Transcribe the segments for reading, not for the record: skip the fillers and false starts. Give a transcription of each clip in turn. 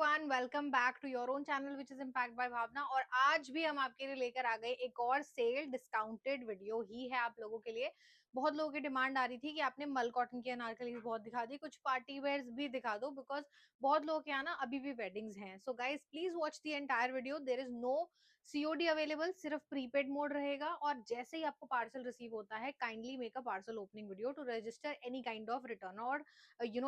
Everyone, welcome back to your own channel which is impact by Bhavna. और आज भी हम आपके लिए लेकर आ गए एक और सेल डिस्काउंटेड वीडियो ही है आप लोगों के लिए। बहुत लोगों की डिमांड आ रही थी कि आपने मल कॉटन की अनारकली बहुत दिखा दी, कुछ पार्टी वेयर्स भी दिखा दो, बिकॉज बहुत लोगों के यहाँ ना अभी भी वेडिंग्स हैं। So guys please watch the entire video. There is no COD available, सिर्फ प्रीपेड मोड रहेगा। और जैसे ही आपको पार्सल रिसीव होता है, kindly make a parcel opening video to register any kind of return और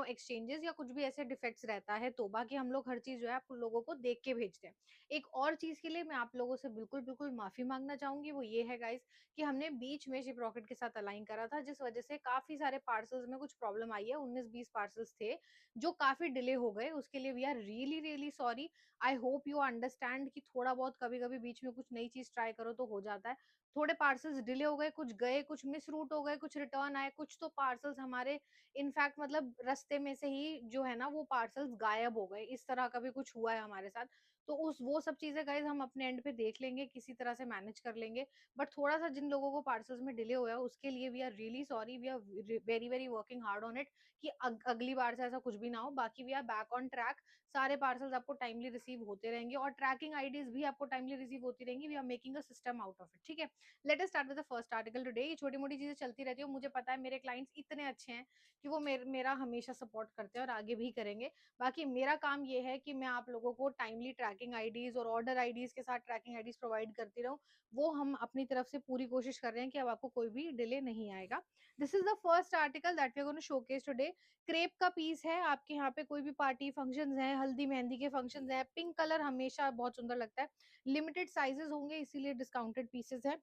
एक्सचेंजेस या कुछ भी ऐसे डिफेक्ट्स रहता है, तो बाकी हम लोग हर चीज जो है आप लोगों को देख के भेजते हैं। एक और चीज के लिए मैं आप लोगों से बिल्कुल बिल्कुल माफी मांगना चाहूंगी, वो ये है गाइस कि हमने बीच में शिप रॉकेट के साथ अलाइन करा था, जिस वजह से काफी सारे पार्सल्स में कुछ प्रॉब्लम आई है। 19-20 पार्सल्स थे जो काफी डिले हो गए, उसके लिए we are really really sorry. I hope you understand कि थोड़ा बहुत कभी कभी बीच में कुछ नई चीज ट्राई करो तो हो जाता है। थोड़े पार्सल्स डिले हो गए, कुछ गए, कुछ मिस रूट हो गए, कुछ रिटर्न आए, कुछ तो पार्सल्स हमारे इनफैक्ट मतलब रास्ते में से ही जो है ना वो पार्सल्स गायब हो गए। इस तरह का भी कुछ हुआ है हमारे साथ। तो उस वो सब चीजें गाइज हम अपने एंड पे देख लेंगे, किसी तरह से मैनेज कर लेंगे। बट थोड़ा सा जिन लोगों को पार्सल्स में डिले हुआ है उसके लिए we are really sorry. We are very very working hard on it कि अगली बार से ऐसा कुछ भी ना हो। बाकी we are back on track. सारे पार्सल्स आपको टाइमली रिसीव होते रहेंगे और ट्रैकिंग आईडीज भी आपको टाइमली रिसीव होती रहेंगी। We are making a system out of it. ठीक है, let us start with the first article today. ये छोटी मोटी चीजें चलती रहती है, मुझे पता है मेरे क्लाइंट्स इतने अच्छे हैं कि वो मेरा हमेशा सपोर्ट करते हैं और आगे भी करेंगे। बाकी मेरा काम ये है कि मैं आप लोगों को टाइमली ट्रैकिंग आईडीज और ऑर्डर आईडीज के साथ ट्रैकिंग आईडीज प्रोवाइड करती रहूं। वो हम अपनी तरफ से पूरी कोशिश कर रहे हैं कि अब आपको कोई भी डिले नहीं आएगा। This is the first article that we are going to showcase today. Crepe का पीस है। आपके यहाँ पे कोई भी पार्टी फंक्शंस हैं, हल्दी मेहंदी के फंक्शंस हैं, पिंक कलर हमेशा बहुत सुंदर लगता है। लिमिटेड साइजेस होंगे इसीलिए डिस्काउंटेड पीसेस है।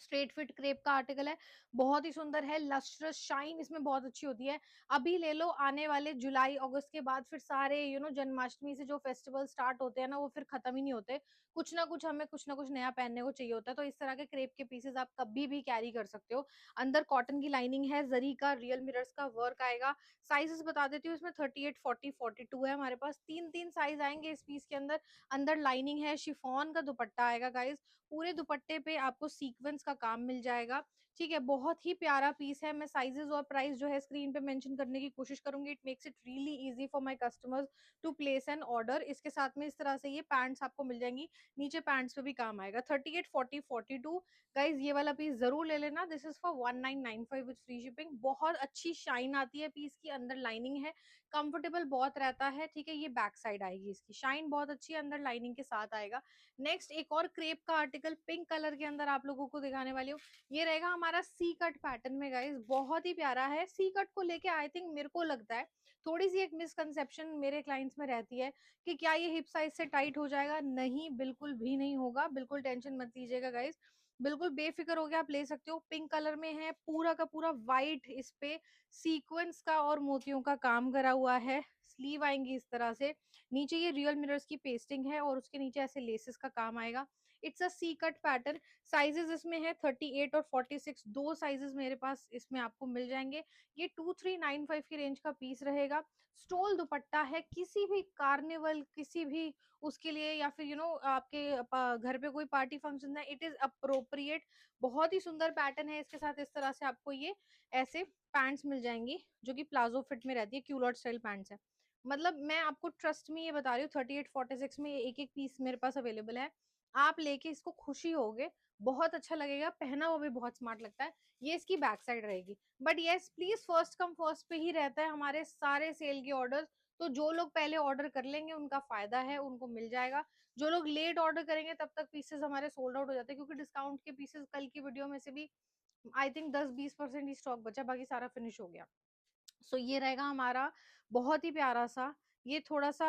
स्ट्रेट फिट क्रेप का आर्टिकल है, बहुत ही सुंदर है। लस्ट्रस शाइन इसमें बहुत अच्छी होती है। अभी ले लो, आने वाले जुलाई अगस्त के बाद फिर सारे जन्माष्टमी से जो फेस्टिवल स्टार्ट होते हैं ना वो फिर खत्म ही नहीं होते। कुछ ना कुछ हमें कुछ ना कुछ नया पहनने को चाहिए होता है, तो इस तरह के क्रेप के पीसेस आप कभी भी कैरी कर सकते हो। अंदर कॉटन की लाइनिंग है, जरी का रियल मिरर्स का वर्क आएगा। साइजेस बता देती हूँ, इसमें 38, 40, 42 है हमारे पास। तीन तीन साइज आएंगे इस पीस के अंदर। अंदर लाइनिंग है, शिफॉन का दुपट्टा आएगा गाइज। पूरे दुपट्टे पे आपको सीक्वेंस का काम मिल जाएगा। ठीक है, बहुत ही प्यारा पीस है। मैं साइजेस और प्राइस जो है स्क्रीन पे मेंशन करने की कोशिश करूंगी। It makes it really easy for my customers to place an order. इसके साथ में इस तरह से ये पैंट्स आपको मिल जाएंगी, नीचे पैंट्स पे भी काम आएगा। 38, 40, 42 गाइज ये वाला पीस जरूर ले लेना। This is for 1995 with free shipping. बहुत अच्छी शाइन आती है पीस की, अंदर लाइनिंग है, कंफर्टेबल बहुत रहता है। ठीक है, ये बैक साइड आएगी, इसकी शाइन बहुत अच्छी है, अंदर लाइनिंग के साथ आएगा। नेक्स्ट एक और क्रेप का आर्टिकल पिंक कलर के अंदर आप लोगों को दिखाने वाली हूँ। ये रहेगा हमारा सी कट पैटर्न में गाइस, बहुत ही प्यारा है। सी कट को लेके आई थिंक मेरे को लगता है थोड़ी सी एक मिसकंसेप्शन मेरे क्लाइंट्स में रहती है कि क्या ये हिप साइज से टाइट हो जाएगा। नहीं, बिल्कुल भी नहीं होगा, बिल्कुल टेंशन मत लीजिएगा गाइस। बिल्कुल बेफिक्र हो गया, आप ले सकते हो। पिंक कलर में है, पूरा का पूरा वाइट, इस पे सीक्वेंस का और मोतियों का काम करा हुआ है। स्लीव आएंगी इस तरह से, नीचे ये रियल मिरर्स की पेस्टिंग है और उसके नीचे ऐसे लेसेस का काम आएगा। It's a C cut pattern. Sizes इसमें है 38 और 46, दो साइजेस मेरे पास इसमें आपको मिल जाएंगे। ये 2395 की रेंज का पीस रहेगा। स्टोल दुपट्टा है, किसी भी कार्निवल, किसी भी उसके लिए, या फिर आपके घर पे कोई पार्टी फंक्शन है, इट इज अप्रोप्रिएट। बहुत ही सुंदर पैटर्न है। इसके साथ इस तरह से आपको ये ऐसे पैंट्स मिल जाएंगी जो कि प्लाजो फिट में रहती है, क्यूलॉट स्टाइल पैंट्स है। मतलब मैं आपको ट्रस्ट में ये बता रही हूँ, 38, 46 में एक एक पीस मेरे पास अवेलेबल है। आप लेके इसको खुशी होगे, बहुत अच्छा लगेगा, पहना हुआ भी बहुत स्मार्ट लगता है। ये इसकी बैक साइड रहेगी। But yes please, first come first पे ही रहता है हमारे सारे सेल के ऑर्डर। तो जो लोग पहले ऑर्डर कर लेंगे उनका फायदा है, उनको मिल जाएगा। जो लोग लेट ऑर्डर करेंगे तब तक पीसेस हमारे सोल्ड आउट हो जाते हैं, क्योंकि डिस्काउंट के पीसेस कल की वीडियो में से भी आई थिंक 10-20% ही स्टॉक बचा, बाकी सारा फिनिश हो गया। सो ये रहेगा हमारा बहुत ही प्यारा सा। ये थोड़ा सा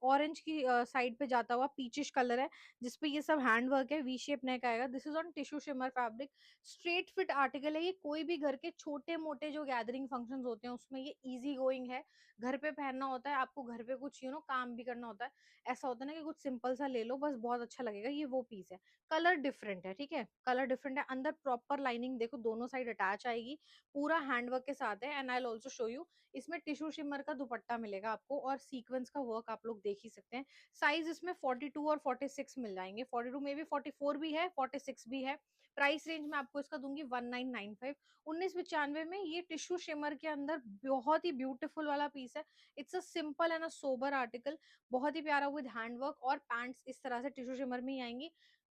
ऑरेंज की साइड पे जाता हुआ पीचिश कलर है, जिसपे ये सब हैंड वर्क है। वी शेप नेक आएगा। This is on tissue shimmer fabric. Straight fit article है ये, कोई भी घर के छोटे मोटे जो गैदरिंग फंक्शंस होते हैं उसमें ये इजी गोइंग है। घर पे पहनना होता है आपको, घर पे कुछ काम भी करना होता है, ऐसा होता है ना कि कुछ सिंपल सा ले लो बस, बहुत अच्छा लगेगा। ये वो पीस है। कलर डिफरेंट है, ठीक है, कलर डिफरेंट है। अंदर प्रॉपर लाइनिंग देखो, दोनों साइड अटैच आएगी, पूरा हैंडवर्क के साथ है। And I will also show you, इसमें टिश्यू शिमर का दुपट्टा मिलेगा आपको, और सीक्वेंस का वर्क आप लोग देख ही सकते हैं। साइज इसमें 42 और 46 मिल जाएंगे, 42 में भी, 44 भी है, 46 भी है। प्राइस रेंज में आपको इसका दूंगी 1995। 1995 में ये टिश्यू शिमर के अंदर बहुत ही ब्यूटीफुल वाला पीस है। It's a simple and a sober article, बहुत ही प्यारा विद हैंडवर्क, और पैंट्स इस तरह से टिश्यू शिमर में ही आएंगी।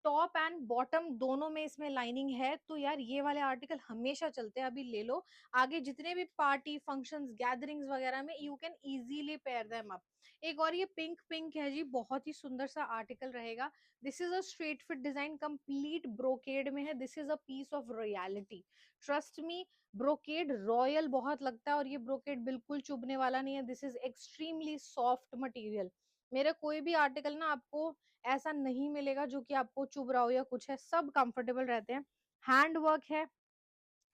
टॉप एंड बॉटम दोनों में इसमें लाइनिंग है, तो यार ये वाले आर्टिकल हमेशा चलते हैं, अभी ले लो। आगे जितने भी पार्टी फंक्शंस गैदरिंग्स वगैरह में you can easily pair them up. एक और ये पिंक पिंक है जी, बहुत ही सुंदर सा आर्टिकल रहेगा। This is a straight fit design, complete brocade में है। This is a piece of royalty, trust me. Brocade royal बहुत लगता है, और ये ब्रोकेड बिल्कुल चुभने वाला नहीं है। This is extremely soft material. मेरा कोई भी आर्टिकल ना आपको ऐसा नहीं मिलेगा जो कि आपको चुभ रहा हो या कुछ है, सब कंफर्टेबल रहते हैं। हैंड वर्क है,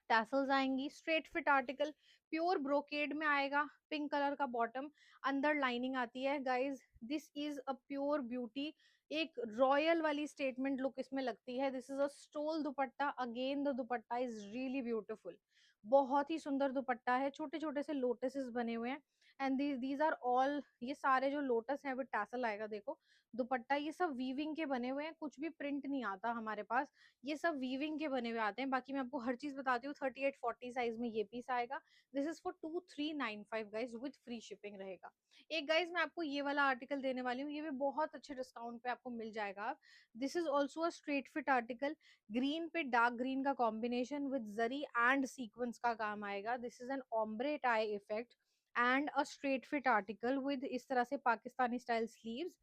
टैसल्स आएंगी, straight fit article, pure brocade में आएगा, पिंक कलर का बॉटम, अंदर लाइनिंग आती है। Guys this is a pure beauty, एक रॉयल वाली स्टेटमेंट लुक इसमें लगती है। This is a stole dupatta, again the dupatta is really beautiful, बहुत ही सुंदर दुपट्टा है। छोटे छोटे से लोटसेस बने हुए हैं, एंड दीज आर ऑल, ये सारे जो लोटस है विद टैसल आएगा, देखो दुपट्टा, ये सब वीविंग के बने हुए हैं, कुछ भी प्रिंट नहीं आता हमारे पास, ये सब वीविंग के बने हुए आते हैं। बाकी मैं आपको हर चीज बताती हूँ। 38-40 साइज में ये पीस आएगा। This is for 2395 guys, with free shipping रहेगा। एक गाइज मैं आपको ये वाला आर्टिकल देने वाली हूँ, ये भी बहुत अच्छे डिस्काउंट पे आपको मिल जाएगा। This is also a straight fit article, green पे डार्क ग्रीन का combination with zari and sequence का काम आएगा। This is an ombre tie effect and a straight fit article with इस तरह से पाकिस्तानी स्टाइल स्लीव्स,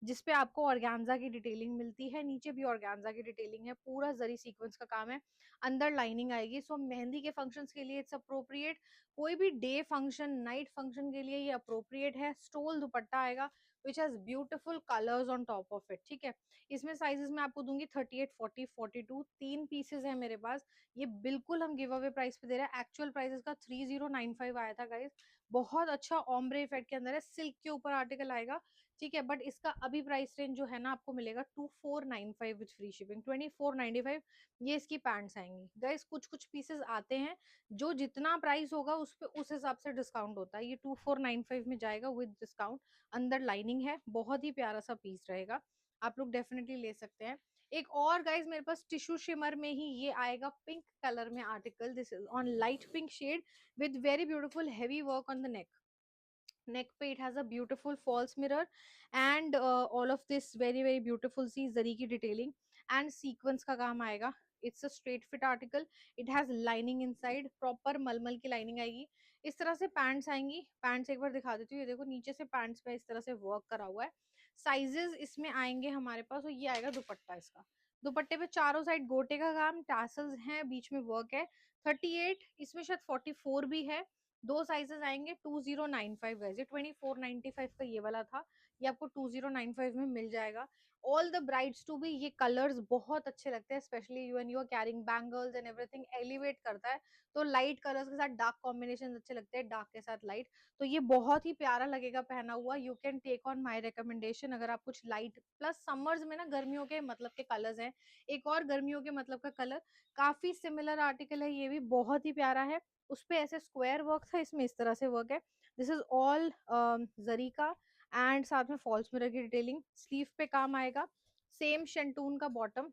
जिसपे आपको ऑर्गेन्जा की डिटेलिंग मिलती है, नीचे भी ऑर्गेन्जा की डिटेलिंग है, पूरा जरी सीक्वेंस का काम है, अंदर लाइनिंग आएगी। सो मेहंदी के फंक्शंस के लिए इट्स अप्रोप्रिएट, कोई भी डे फंक्शन नाइट फंक्शन के लिए ये अप्रोप्रिएट है। स्टोल दुपट्टा आएगा which has beautiful colours on top of it, ठीक है। इसमें साइजेस मैं आपको दूंगी 38, 40, 42, तीन पीसेस है मेरे पास। ये बिल्कुल हम गिव अवे प्राइस पे दे रहे हैं। एक्चुअल प्राइस इसका 3095 आया था गाइज, बहुत अच्छा ऑम्ब्रे इफेक्ट के अंदर है, सिल्क के ऊपर आर्टिकल आएगा, ठीक है। बट इसका अभी प्राइस रेंज जो है ना आपको मिलेगा 2495 विद फ्री शिपिंग, 2495। ये इसकी पैंट्स आएंगी गाइस। कुछ कुछ पीसेस आते हैं जो जितना प्राइस होगा उस पे उस हिसाब से डिस्काउंट होता है। ये 2495 में जाएगा विद डिस्काउंट, अंदर लाइनिंग है, बहुत ही प्यारा सा पीस रहेगा, आप लोग डेफिनेटली ले सकते हैं। एक और गाइस मेरे पास टिश्यू शिमर में ही ये आएगा, पिंक कलर में article. This is on light pink shade with very beautiful heavy work on the neck पे it has a beautiful false mirror and all of this very very beautiful सी जरी की detailing and sequence का काम आएगा। It's a straight fit article, it has lining inside, proper मलमल की lining आएगी। इस तरह से पैंट्स आएंगी, पैंट्स एक बार दिखा देती हूँ, ये देखो नीचे से पैंट्स पे इस तरह से वर्क करा हुआ है। साइजेस इसमें आएंगे हमारे पास, और ये आएगा दुपट्टा इसका। दुपट्टे पे चारों साइड गोटे का काम, टैसल्स हैं, बीच में वर्क है। 38, इसमें शायद 44 भी है। दो साइजेस आएंगे, 2095 गाइस, ये 2495 का ये वाला था, ये आपको 2095 में मिल जाएगा। ऑल द ब्राइड्स टू भी, ये कलर्स बहुत अच्छे लगते हैं, specially you and you are carrying bangles and everything, elevate करता है। तो लाइट कलर्स के साथ डार्क कॉम्बिनेशन अच्छे लगते हैं, डार्क के साथ लाइट, तो ये बहुत ही प्यारा लगेगा पहना हुआ। You can take on my recommendation, अगर आप कुछ लाइट, प्लस समर्स में ना गर्मियों के मतलब के कलर्स हैं। एक और गर्मियों के मतलब का कलर, काफी सिमिलर आर्टिकल है, ये भी बहुत ही प्यारा है। उस पे ऐसे स्क्वायर वर्क था, इसमें इस तरह से वर्क है। दिस इज ऑल जरी का, एंड साथ में फॉल्स मिरर की डिटेलिंग, स्लीव पे काम आएगा। सेम शेंटून का बॉटम,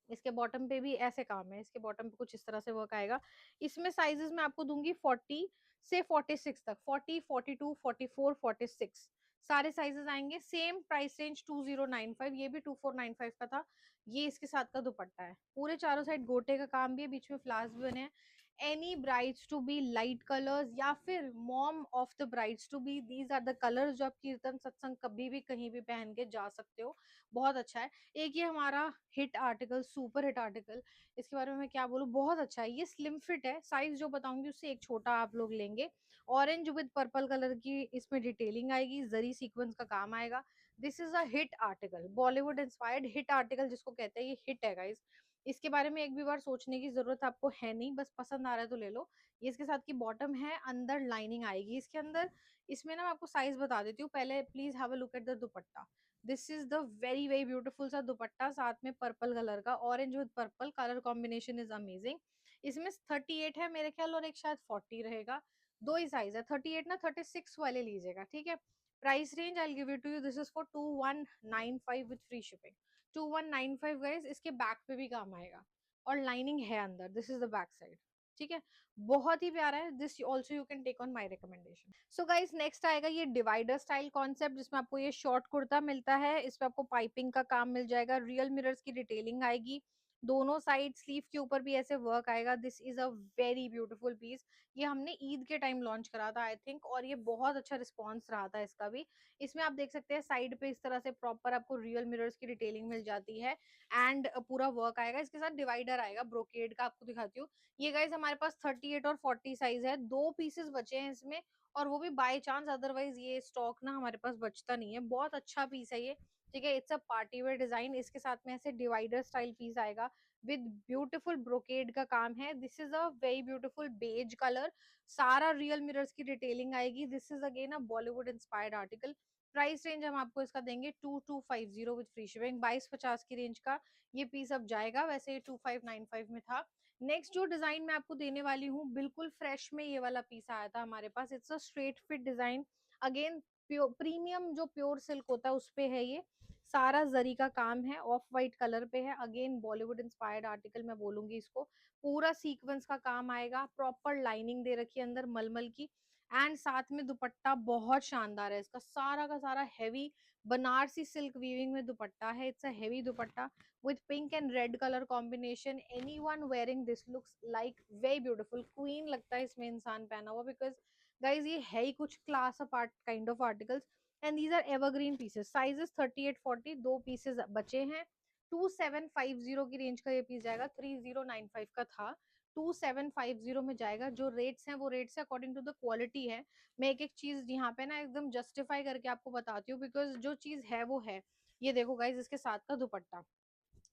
इसके बॉटम पे भी ऐसे काम है, इसके बॉटम पे कुछ इस तरह से वर्क आएगा। इसमें साइजेस मैं आपको दूंगी 40 से 46 तक, 40, 42, 44, 46 सारे साइजेस आएंगे। सेम प्राइस रेंज 2095, ये भी 2495 का था। ये इसके साथ का दुपट्टा है, पूरे चारों साइड गोटे का काम भी है, बीच में फ्लावर्स भी बने हैं। Any brides to be light colours, या फिर mom of the brides to be, these are the colours जो आप कीर्तन सत्संग कभी भी कहीं भी पहन के जा सकते हो, बहुत अच्छा है। एक ये हमारा hit article, super hit article, इसके बारे में मैं क्या बोलूं, बहुत अच्छा है। ये स्लिम फिट है, साइज जो बताऊंगी उससे एक छोटा आप लोग लेंगे। ऑरेंज विद पर्पल कलर की इसमें डिटेलिंग आएगी, जरी सीक्वेंस का काम आएगा। This is a hit article, Bollywood inspired hit article जिसको कहते हैं, ये हिट है गाइज। इसके बारे में एक भी बार सोचने की जरूरत आपको है नहीं, बस पसंद आ रहा है तो ले लो। ये इसके साथ की बॉटम है, अंदर लाइनिंग आएगी इसके अंदर। इसमें ना मैं आपको साइज बता देती हूँ, पहले please have a look at the dupatta. This is the very very beautiful सा दुपट्टा, साथ में पर्पल कलर का, orange with purple colour combination is amazing. इसमें 38 है मेरे ख्याल, और एक शायद 40 रहेगा। दो ही साइज है, 38 ना 36 वाले लीजिएगा, ठीक है। Price range I give it to you, this is for 2195 with free shipping. 2195 guys, इसके बैक पे भी काम आएगा और लाइनिंग है अंदर, this is the back side, ठीक है। बहुत ही प्यारा है, this also you can take on my recommendation. So guys next आएगा ये डिवाइडर स्टाइल कॉन्सेप्ट, जिसमें आपको ये शॉर्ट कुर्ता मिलता है, इस पे आपको पाइपिंग का काम मिल जाएगा, रियल मिरर्स की डिटेलिंग आएगी, दोनों साइड स्लीव के ऊपर भी ऐसे वर्क आएगा। This is a very beautiful piece. ये हमने ईद के टाइम लॉन्च करा था आई थिंक, और ये बहुत अच्छा रिस्पॉन्स रहा था इसका भी। इसमें आप देख सकते हैं साइड पे इस तरह से प्रॉपर आपको रियल मिरर्स की डिटेलिंग मिल जाती है एंड पूरा वर्क आएगा। इसके साथ डिवाइडर आएगा ब्रोकेड का, आपको दिखाती हूँ। ये गाइज हमारे पास 38 और 40 साइज है, दो पीसेस बचे हैं इसमें, और वो भी बाय चांस, अदरवाइज ये स्टॉक ना हमारे पास बचता नहीं है। बहुत अच्छा पीस है ये, ठीक है। It's a party wear design, इसके साथ में ऐसे डिवाइडर स्टाइल पीस आएगा विद ब्यूटीफुल ब्रोकेड का काम है। This is a very beautiful beige colour, सारा रियल मिरर्स की डिटेलिंग आएगी। This is again a Bollywood inspired article. Price range हम आपको इसका देंगे 2250 विद फ्री शिपिंग, 2250 की रेंज का ये पीस अब जाएगा, वैसे ये 2595 में था। नेक्स्ट जो डिजाइन मैं आपको देने वाली हूँ, बिल्कुल फ्रेश में ये वाला पीस आया था हमारे पास, it's a straight fit design. Again premium जो प्योर सिल्क होता है उस पे है ये, सारा जरी का काम है, ऑफ वाइट कलर पे है, अगेन बॉलीवुड इंस्पायर्ड आर्टिकल मैं बोलूंगी इसको। पूरा सीक्वेंस का काम आएगा, प्रॉपर लाइनिंग दे रखी है अंदर मलमल की, एंड साथ में दुपट्टा बहुत शानदार है इसका, सारा का सारा हैवी बनारसी सिल्क वीविंग में दुपट्टा है। It's a heavy dupatta with pink and red color combination. Anyone wearing this looks like very beautiful queen लगता है इसमें इंसान पहना हुआ, because guys ये है ही कुछ class apart kind of articles, and these are evergreen pieces. Sizes 38-40, दो pieces बचे हैं। 2750 की रेंज का ये पीस जाएगा, 3095 का था, 2750 में जाएगा। जो रेट्स हैं वो रेट्स है अकॉर्डिंग टू द क्वालिटी है। मैं एक एक चीज यहाँ पे ना एकदम जस्टिफाई करके आपको बताती हूँ, बिकॉज जो चीज है वो है। ये देखो गाइज, इसके साथ का dupatta,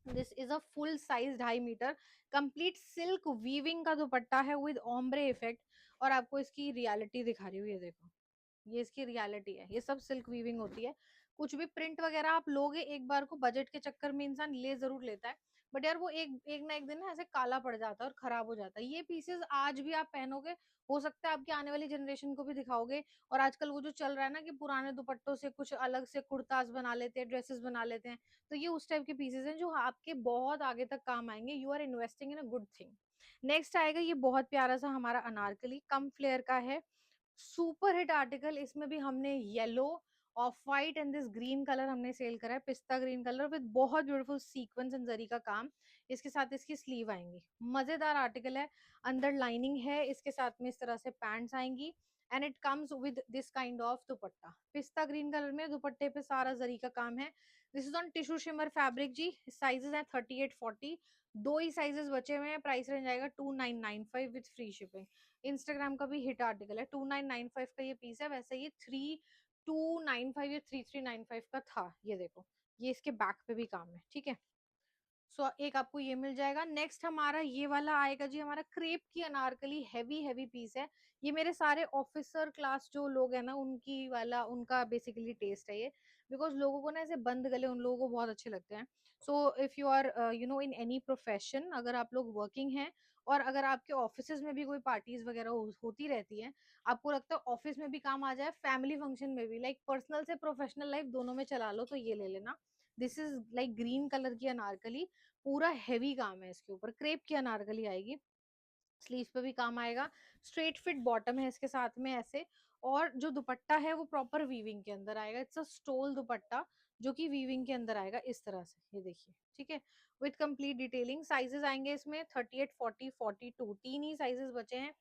this is a full size 2.5 metre complete silk weaving का दुपट्टा है विद ओम्ब्रे इफेक्ट, और आपको इसकी रियलिटी दिखा रही हूँ, ये देखो, ये इसकी रियलिटी है, ये सब सिल्क वीविंग होती है। कुछ भी प्रिंट वगैरह आप लोगे एक बार को, बजट के चक्कर में इंसान ले जरूर लेता है, बट यार वो एक एक ना एक दिन ना ऐसे काला पड़ जाता है और खराब हो जाता है। ये पीसेस आज भी आप पहनोगे, हो सकता है आपकी आने वाली जनरेशन को भी दिखाओगे। और आजकल वो जो चल रहा है ना कि पुराने दुपट्टों से कुछ अलग से कुर्ताज बना लेते हैं, ड्रेसेस बना लेते हैं, तो ये उस टाइप के पीसेस हैं जो आपके बहुत आगे तक काम आएंगे। You are investing in a good thing. Next आएगा ये बहुत प्यारा सा हमारा अनारकली, कम फ्लेयर का है, सुपर हिट आर्टिकल। इसमें भी हमने yellow, of white and this green colour हमने सेल करा है, पिस्ता ग्रीन कलर विद बहुत ब्यूटीफुल सीक्वेंस एंड जरी का काम। इसके साथ इसकी स्लीव आएंगी, मजेदार आर्टिकल है, अंदर लाइनिंग है, इसके साथ में इस तरह से पैंट्स आएंगी, and it comes with this kind of दुपट्टा, पिस्ता ग्रीन कलर में दुपट्टे पे सारा जरी का काम है। This is on tissue shimmer fabric जी। साइजेस हैं 38-40, दो ही साइजेस बचे हुए हैं। प्राइस रेंज आएगा 2995 विद फ्री शिपिंग। इंस्टाग्राम का भी हिट आर्टिकल है, 2995 का ये पीस है, वैसे ये 3295 या 3395 का था। ये देखो, ये इसके बैक पे भी काम है, ठीक है। सो एक आपको ये मिल जाएगा। नेक्स्ट हमारा ये वाला आएगा जी, हमारा क्रेप की अनारकली, हैवी हैवी पीस है। ये मेरे सारे ऑफिसर क्लास जो लोग हैं ना, उनकी वाला उनका बेसिकली टेस्ट है ये, बिकॉज लोगों को ना ऐसे बंद गले उन लोगों को बहुत अच्छे लगते हैं। So if you are you know in any profession, अगर आप लोग वर्किंग हैं और अगर आपके ऑफिस में भी कोई पार्टीज वगैरह होती रहती है, आपको लगता है ऑफिस में भी काम आ जाए, फैमिली फंक्शन में भी, लाइक पर्सनल से प्रोफेशनल लाइफ दोनों में चला लो, तो ये ले लेना। This is like green colour की अनारकली, पूरा हैवी काम है इसके ऊपर, क्रेप की अनारकली आएगी, स्लीव पे भी काम आएगा, स्ट्रेट फिट बॉटम है इसके साथ में ऐसे, और जो दुपट्टा है वो प्रॉपर वीविंग के अंदर आएगा। इट्स अ स्टोल दुपट्टा जो कि वीविंग के अंदर आएगा इस तरह से, ये देखिए, ठीक है, विद कंप्लीट डिटेलिंग। साइजेस आएंगे इसमें 38, 40, 42, तीन ही साइजेस बचे हैं।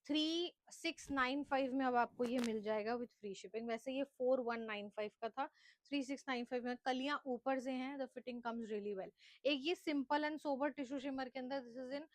3695 में अब आपको ये मिल जाएगा विद फ्री शिपिंग, वैसे ये 4195 का था, 3695 में। कलियां ऊपर से हैं, the fitting comes really well. एक ये simple and sober tissue shimmer के अंदर, this is in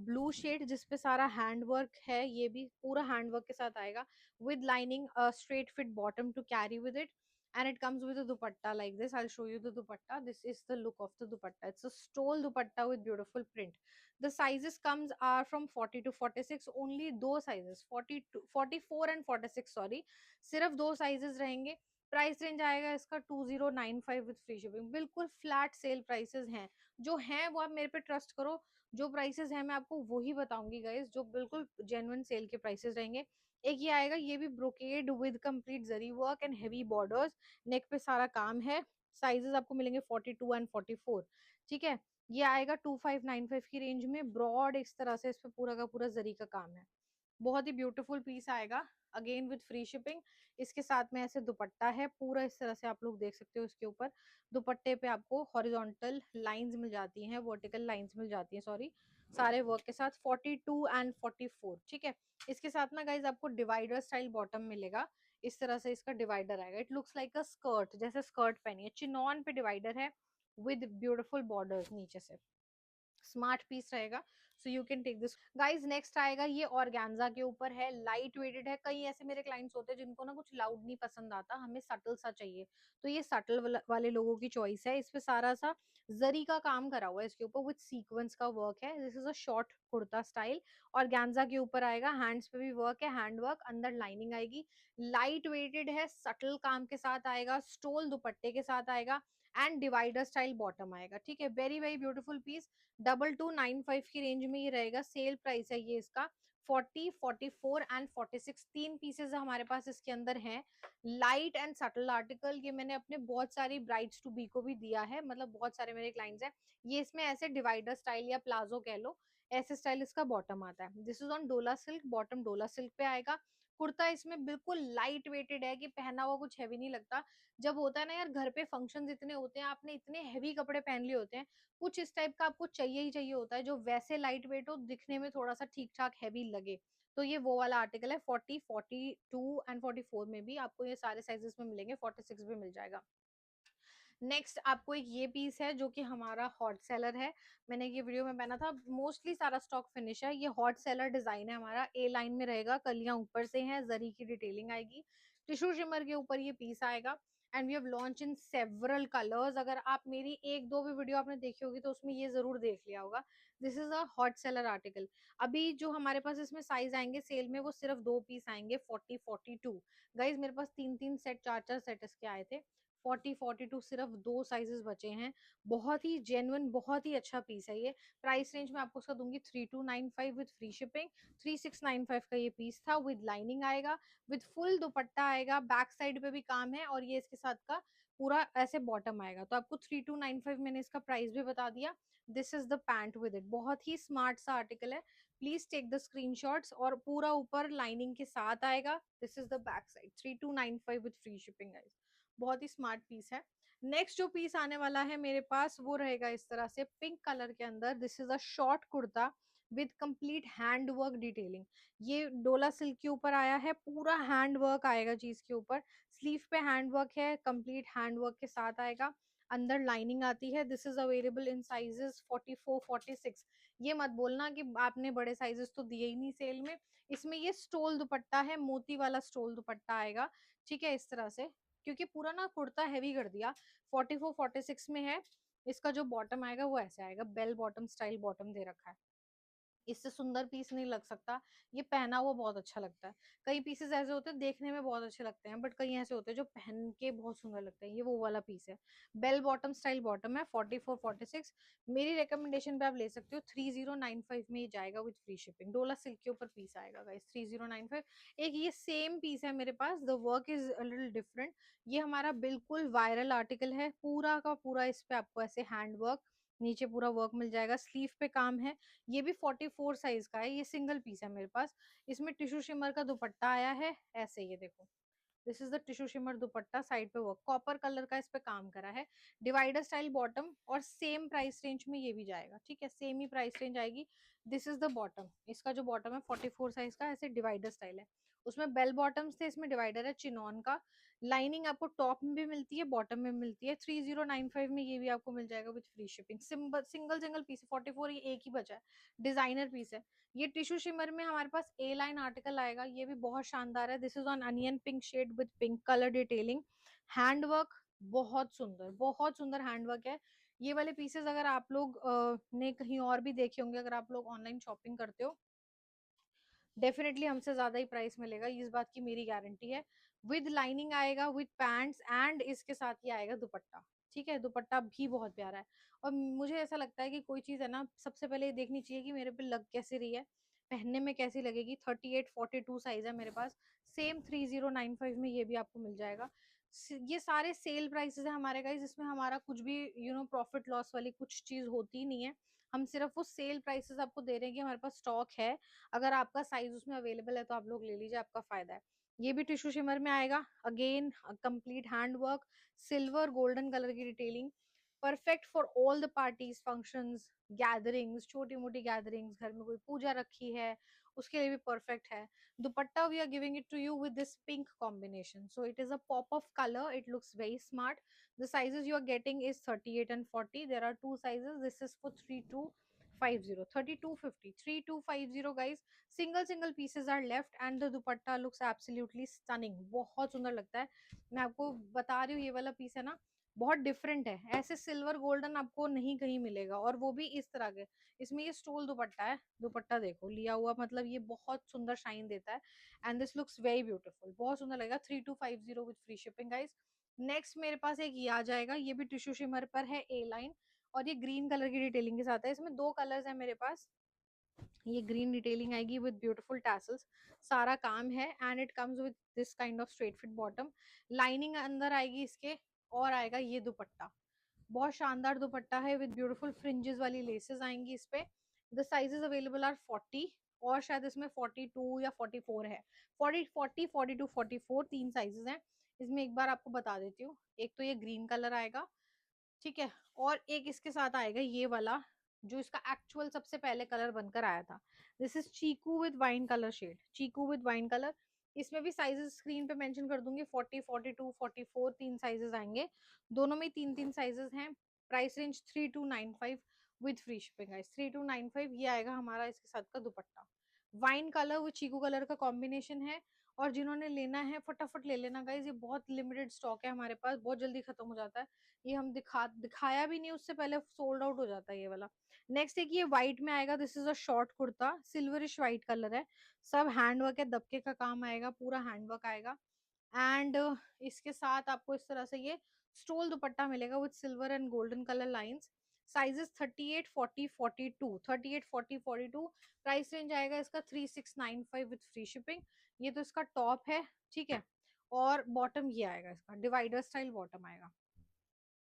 blue shade, जिसपे सारा हैंड वर्क है, ये भी पूरा हैंड वर्क के साथ आएगा, with lining, straight fit bottom to carry with it, and it comes with a dupatta like this. I'll show you the dupatta. This is the look of the dupatta. It's a stole dupatta with beautiful print. The sizes comes are from 40 to 46, only दो sizes, 40 to 44 and 46, sorry, सिर्फ दो sizes रहेंगे। Price range आएगा इसका 2095 with free shipping, बिल्कुल flat cell prices हैं। जो हैं वो आप मेरे पे ट्रस्ट करो, जो प्राइसेस हैं मैं आपको वही बताऊंगी गाइस, जो बिल्कुल जेन्युइन सेल के प्राइसेस रहेंगे। एक ये आएगा, ये भी brocade with complete zari work and heavy borders, neck पे सारा काम है। साइजेस आपको मिलेंगे 42 एंड 44। ठीक है, ये आएगा 2595 की रेंज में, ब्रॉड इस तरह से इस पे पूरा का पूरा जरी का काम है, बहुत ही ब्यूटीफुल पीस आएगा, अगेन विद फ्री शिपिंग। इसके साथ में ऐसे दुपट्टा है पूरा इस तरह से, आप लोग देख सकते हो इसके ऊपर दुपट्टे पे आपको हॉरिजॉन्टल लाइंस मिल जाती हैं, वर्टिकल लाइंस मिल जाती हैं, सॉरी, सारे वर्क के साथ 42 एंड 44। ठीक है, इसके साथ ना गाइज आपको डिवाइडर स्टाइल बॉटम मिलेगा, इस तरह से इसका डिवाइडर आएगा, it looks like a skirt, जैसे स्कर्ट पहनी है, चिनॉन पे डिवाइडर है विद ब्यूटीफुल बॉर्डर्स नीचे से, स्मार्ट पीस रहेगा, so you can take this guys. Next आएगा, ये ऑर्गेन्जा के ऊपर है, लाइट वेटेड है। कई ऐसे मेरे क्लाइंट्स होते हैं जिनको ना कुछ लाउड नहीं पसंद आता, हमें सटल सा चाहिए, तो ये सटल वाले लोगों की चॉइस है। इस पे सारा सा जरी का काम करा हुआ है इसके ऊपर, विद सीक्वेंस का वर्क है, this is a short kurta style, organza के ऊपर आएगा, हैंड्स पे भी वर्क है, हैंड वर्क, अंदर लाइनिंग आएगी, लाइट वेटेड है, सटल काम के साथ आएगा, स्टोल दुपट्टे के साथ आएगा एंड डिवाइडर स्टाइल बॉटम आएगा। ठीक है, वेरी वेरी ब्यूटीफुल पीस, 2295 की रेंज में ये रहेगा, सेल प्राइस है ये इसका 40, 44 एंड 46, तीन पीसेस हमारे पास इसके अंदर हैं। लाइट एंड सटल आर्टिकल, ये मैंने अपने बहुत सारी ब्राइड्स टू बी को भी दिया है, मतलब बहुत सारे मेरे क्लाइंट्स हैं, ये इसमें ऐसे डिवाइडर स्टाइल या प्लाजो कह लो, ऐसे स्टाइल इसका बॉटम आता है, दिस इज ऑन डोला सिल्क, बॉटम डोला सिल्क पे आएगा। कुर्ता इसमें बिल्कुल लाइट वेटेड है कि पहना हुआ कुछ हैवी नहीं लगता। जब होता है ना यार, घर पे फंक्शंस इतने होते हैं, आपने इतने हैवी कपड़े पहन लिए होते हैं, कुछ इस टाइप का आपको चाहिए ही चाहिए होता है, जो वैसे लाइट वेट हो, दिखने में थोड़ा सा ठीक ठाक हैवी लगे, तो ये वो वाला आर्टिकल है। 40, 42 एंड 44 में भी आपको ये सारे साइजेस में मिलेंगे, 46 भी मिल जाएगा। नेक्स्ट आपको एक ये पीस है जो कि हमारा हॉट सेलर है, मैंने ये वीडियो में पहना था, मोस्टली सारा स्टॉक फिनिश है, ये हॉट सेलर डिजाइन है हमारा, ए लाइन में रहेगा, कलियां ऊपर से हैं, जरी की डिटेलिंग आएगी, टिश्यू शिमर के ऊपर ये पीस आएगा and we have launch in several colours. अगर आप मेरी एक दो भी वीडियो आपने देखी होगी तो उसमें ये जरूर देख लिया होगा, this is a hot seller article. अभी जो हमारे पास इसमें साइज आएंगे सेल में, वो सिर्फ दो पीस आएंगे, 40, 42। गाइज मेरे पास तीन तीन सेट, चार चार सेट इसके आए थे, 40, 42 सिर्फ दो साइजेस बचे हैं, बहुत ही जेन्युइन, बहुत ही अच्छा पीस है ये। प्राइस रेंज में आपको उसका दूंगी 3295 विद फ्री शिपिंग, 3695 का ये पीस था, विद लाइनिंग आएगा, विद फुल दुपट्टा आएगा, बैक साइड पे भी काम है, और ये इसके साथ का पूरा ऐसे बॉटम आएगा, तो आपको 3295 मैंने इसका प्राइस भी बता दिया। This is the pant with it, बहुत ही स्मार्ट सा आर्टिकल है, प्लीज टेक द स्क्रीनशॉट्स, और पूरा ऊपर लाइनिंग के साथ आएगा, this is the back side, 3295 with free shipping guys, बहुत ही स्मार्ट पीस है। नेक्स्ट जो पीस आने वाला है मेरे पास वो रहेगा इस तरह से पिंक कलर के अंदर, this is a short kurta with complete hand work detailing, ये डोला सिल्क के ऊपर आया है, पूरा हैंड वर्क आएगा चीज के ऊपर, स्लीव पे हैंड वर्क है, कंप्लीट हैंड वर्क के साथ आएगा, अंदर लाइनिंग आती है, this is available in sizes 44, 46। ये मत बोलना कि आपने बड़े साइजेस तो दिए ही नहीं सेल में, इसमें ये स्टोल दुपट्टा है, मोती वाला स्टोल दुपट्टा आएगा। ठीक है, इस तरह से, क्योंकि पूरा ना कुर्ता हैवी कर दिया, 44, 46 में है। इसका जो बॉटम आएगा वो ऐसे आएगा, बेल बॉटम स्टाइल बॉटम दे रखा है, इससे सुंदर पीस नहीं लग सकता, ये पहना हुआ बहुत अच्छा लगता है। कई पीसेस ऐसे होते हैं देखने में बहुत अच्छे लगते हैं, बट कई ऐसे होते हैं जो पहन के बहुत सुंदर लगते हैं, ये वो वाला पीस है, बेल बॉटम स्टाइल बॉटम है, 44, 46। मेरी रिकमेंडेशन पे आप ले सकते हो, 3095 में ये जाएगा विद फ्री शिपिंग, डोला सिल्क के ऊपर पीस आएगा गाइस, 3095। एक ये सेम पीस है मेरे पास, the work is a little different, ये हमारा बिल्कुल वायरल आर्टिकल है, पूरा का पूरा इस पे आपको ऐसे हैंड वर्क, नीचे पूरा वर्क मिल जाएगा, स्लीव पे काम है, ये भी 44 साइज का है, ये सिंगल पीस है मेरे पास, इसमें टिश्यू शिमर का दुपट्टा आया है ऐसे, ये देखो, this is the tissue shimmer dupatta, side पे वर्क, कॉपर कलर का इस पे काम करा है, डिवाइडर स्टाइल बॉटम, और सेम प्राइस रेंज में ये भी जाएगा। ठीक है, सेम ही प्राइस रेंज आएगी, दिस इज द बॉटम, इसका जो बॉटम है 44 साइज का, ऐसे डिवाइडर स्टाइल है, उसमें बेल बॉटम्स थे, इसमें डिवाइडर है चिनॉन का, लाइनिंग आपको टॉप में भी मिलती है, बॉटम में मिलती है, 3095 में ये भी आपको मिल जाएगा with free shipping, single single single piece, 44 ये एक ही बचा है, डिजाइनर पीस है। ये टिश्यू शिमर में हमारे पास ए लाइन आर्टिकल आएगा, ये भी बहुत शानदार है, this is on onion pink shade with pink colour detailing, hand work बहुत सुंदर हैंड वर्क है। ये वाले पीसेस अगर आप लोग ने कहीं और भी देखे होंगे, अगर आप लोग ऑनलाइन शॉपिंग करते हो, डेफिनेटली हमसे ज्यादा ही प्राइस मिलेगा, इस बात की मेरी गारंटी है। विद लाइनिंग आएगा, विद पैंट्स, एंड इसके साथ ही आएगा दुपट्टा। ठीक है, दुपट्टा भी बहुत प्यारा है, और मुझे ऐसा लगता है कि कोई चीज है ना, सबसे पहले ये देखनी चाहिए कि मेरे पे लग कैसे रही है, पहनने में कैसी लगेगी। 38-42 साइज है मेरे पास, सेम 3095 में ये भी आपको मिल जाएगा। ये सारे सेल प्राइसेस है हमारे गाइस, इसमें हमारा कुछ भी प्रॉफिट लॉस वाली कुछ चीज होती नहीं है। हम सिर्फ वो सेल प्राइसेस आपको दे रहे हैं कि हमारे पास स्टॉक है, अगर आपका साइज उसमें अवेलेबल है तो आप लोग ले लीजिए, आपका फायदा है। ये भी टिश्यू शिमर में आएगा, again complete hand work, silver golden colour की detailing, perfect for all the parties, functions, gatherings, छोटी मोटी गैदरिंग्स, घर में कोई पूजा रखी है उसके लिए भी परफेक्ट है। Dupatta we are giving it to you with this pink combination, so it is a pop of color, it looks very smart. The sizes you are getting is 38 and 40. There are two sizes, this is for 3250, 3250, 3250 guys. Single pieces are left and the dupatta looks absolutely stunning, बहुत सुंदर लगता है। मैं आपको बता रही हूँ ये वाला पीस है ना बहुत डिफरेंट है, ऐसे सिल्वर गोल्डन आपको नहीं कहीं मिलेगा, और वो भी इस तरह के। इसमें ये स्टोल दुपट्टा है, दुपट्टा देखो लिया हुआ, मतलब ये बहुत सुंदर शाइन देता है and this looks very beautiful, बहुत सुंदर लगेगा। 3250 with free shipping guys. Next मेरे पास एक ये आ जाएगा, ये भी टिश्यू शिमर पर है, ए लाइन, और ये ग्रीन कलर की डिटेलिंग के साथ है। इसमें दो कलर्स है मेरे पास, ये ग्रीन डिटेलिंग आएगी विद ब्यूटीफुल टैसल्स, सारा काम है and it comes with this kind of straight fit bottom, lining अंदर आएगी इसके, और आएगा ये दुपट्टा, बहुत शानदार दुपट्टा है विद ब्यूटीफुल फ्रिंजेस वाली लेसेस आएंगी इस पे। द साइजेस अवेलेबल आर 40, और शायद इसमें 42 या 44 है, 40 42 44 तीन साइजेस हैं इसमें। एक बार आपको बता देती हूँ, एक तो ये ग्रीन कलर आएगा, ठीक है, और एक इसके साथ आएगा ये वाला जो इसका एक्चुअल सबसे पहले कलर बनकर आया था। This is chikoo with wine colour shade, chikoo with wine colour. इसमें भी साइजेस स्क्रीन पे मेंशन कर दूंगी, 40 42 44 तीन साइजेस आएंगे, दोनों में तीन तीन साइजेस हैं। Price range 3295 with free shipping guys, 3295 ये आएगा हमारा इसके साथ का dupatta. Wine colour with chikoo colour का कॉम्बिनेशन है, और जिन्होंने लेना है फटाफट ले लेना गाइज, ये बहुत लिमिटेड स्टॉक है हमारे पास, बहुत जल्दी खत्म हो जाता है। ये हम दिखाया भी नहीं उससे पहले सोल्ड आउट हो जाता है ये वाला। नेक्स्ट एक ये व्हाइट में आएगा, this is a short kurta, silverish white colour है, सब हैंडवर्क है, दबके का काम आएगा, पूरा हैंडवर्क आएगा एंड इसके साथ आपको इस तरह से ये स्टोल दुपट्टा मिलेगा with silver and golden colour lines. Sizes 38 40 42, 38 40 42। Price range आएगा इसका 3695 विद फ्री शिपिंग। ये तो इसका टॉप है, ठीक है, और बॉटम ये आएगा, इसका डिवाइडर स्टाइल बॉटम आएगा।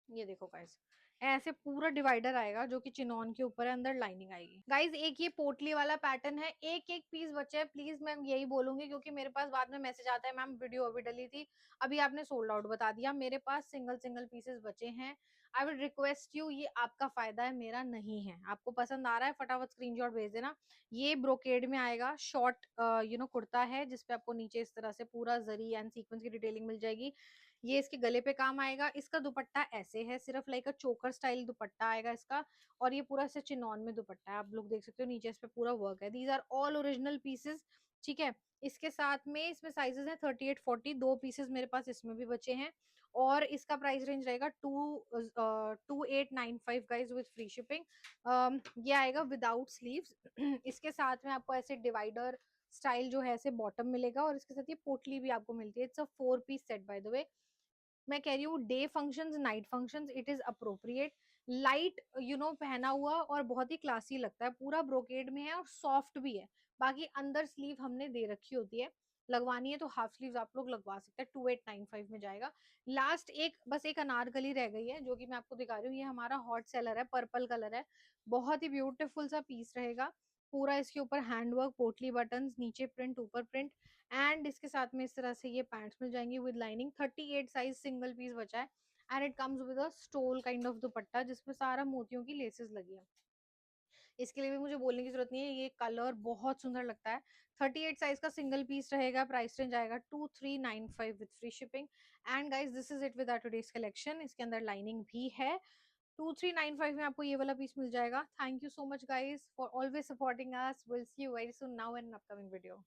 ये देखो गाइस, ऐसे पूरा डिवाइडर आएगा जो कि चिनॉन के ऊपर है, अंदर लाइनिंग आएगी। गाइस एक ये पोटली वाला पैटर्न है, एक एक पीस बचे हैं, प्लीज मैं यही बोलूंगी क्योंकि मेरे पास बाद में मैसेज आता है मैम वीडियो अभी डली थी, अभी आपने सोल्ड आउट बता दिया, मेरे पास सिंगल सिंगल पीसेस बचे हैं। आई विल रिक्वेस्ट यू, ये आपका फायदा है मेरा नहीं है, आपको पसंद आ रहा है फटाफट स्क्रीनशॉट भेज देना। ये ब्रोकेड में आएगा, शॉर्ट कुर्ता है जिसपे आपको नीचे इस तरह से पूरा जरी एंड सीक्वेंस की डिटेलिंग मिल जाएगी। ये इसके गले पे काम आएगा, इसका दुपट्टा ऐसे है, सिर्फ लाइक अ चोकर स्टाइल दुपट्टा आएगा इसका, और ये पूरा से चिनॉन में दुपट्टा है, आप लोग देख सकते हो नीचे इस पे पूरा वर्क है। These are all original pieces, ठीक है। इसके साथ में इसमें साइजेस हैं 38 40, दो पीसेस मेरे पास इसमें भी बचे हैं, और इसका प्राइस रेंज रहेगा 2895 गाइज विद फ्री शिपिंग। ये आएगा विदाउट स्लीव्स इसके साथ में आपको ऐसे डिवाइडर स्टाइल जो है ऐसे बॉटम मिलेगा, और इसके साथ ये पोटली भी आपको मिलती है। It's a 4 piece set by the way. मैं कह रही हूँ day functions night functions it is appropriate, light पहना हुआ और बहुत ही क्लासी लगता है, पूरा ब्रोकेड में है और सॉफ्ट भी है। बाकी अंदर स्लीव हमने दे रखी होती है, लगवानी है तो हाफ स्लीव आप लोग लगवा सकते हैं, 2895 में जाएगा। लास्ट एक बस एक अनारकली रह गई है जो कि मैं आपको दिखा रही हूँ, ये हमारा हॉट सेलर है, पर्पल कलर है, बहुत ही ब्यूटीफुल सा पीस रहेगा, पूरा इसके ऊपर हैंडवर्क, पोटली बटन, नीचे प्रिंट ऊपर प्रिंट, एंड इसके साथ में इस तरह से ये पैंट्स मिल जाएंगी with lining. 38 size single piece बचा है and it comes with a stole kind of dupatta जिसमें सारा मोतियों की लेसेस लगी है। इसके लिए भी मुझे बोलने की जरूरत नहीं है, ये कलर बहुत सुंदर लगता है। 38 साइज का सिंगल पीस रहेगा, प्राइस रेंज आएगा 2395 with free shipping. And guys this is it with our today's collection, इसके अंदर लाइनिंग भी है। 2395 में आपको ये वाला पीस मिल जाएगा। Thank you so much guys for always supporting us, will see you very soon now in upcoming video.